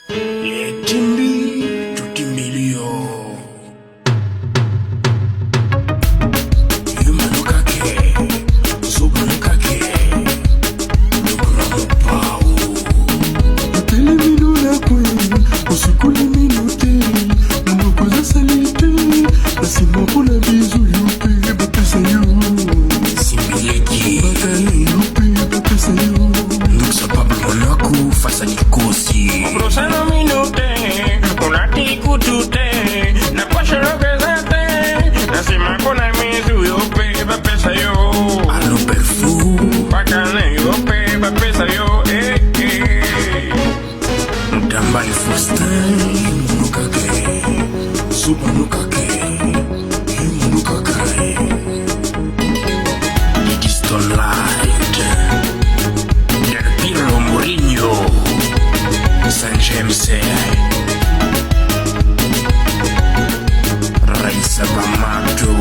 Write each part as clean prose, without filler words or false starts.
Timbi tutimbilio yumanukake zubanukake nukuramupau uteleminula kwe usikuliminute namukoza salite nasimapula bizu yupe bapesa yu simbileki bakale yupe bapesa yu nuksa Pablo Monaco fasa nikosi Brosano minute, unati kutute, na kwa shirogezete, nasima kuna mizu yope, bapesa yo. alo perfu Bakane yope, bapesa yo, Mutambali Faustin munukake zubanukake yumunukake Didiston Light Del Pirlo Mourinho San James Raisa Bamato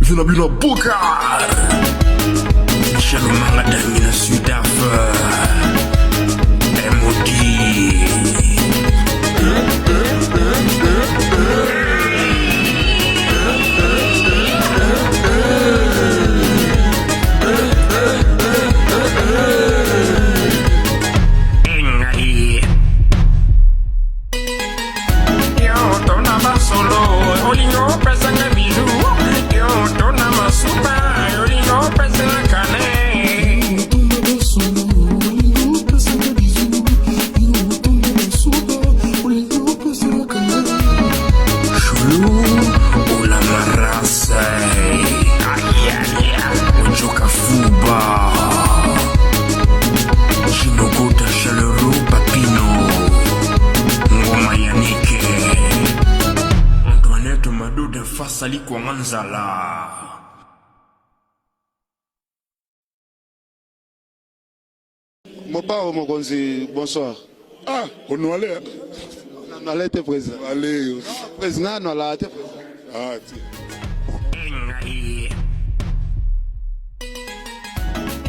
vinabila Bukar Shalomanga Damina Sudaf MOD Engai yo tona basolo, olingo pesa nga bizu, yo tona masupa, olingo pesa nga kane. tuna basolo ulingo pesa na bizu ino tuna basuba ulingo pesa na kanga Chulu Ola Marasa Ayalia Ojoka Fuba Jinogota Chaleureux Papino Ngoma Yanike Antoinette Madude Fasali kwa Manzala Mopao Mokonzi, bonsoir. Ah, on allait. On allait te président. Allez. Président, on allait te Ah, tiens. Engai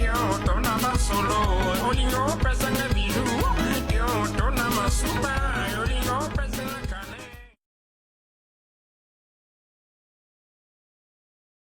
Yo tona basolo, olingo pesa nga bizu, yo tona masupa,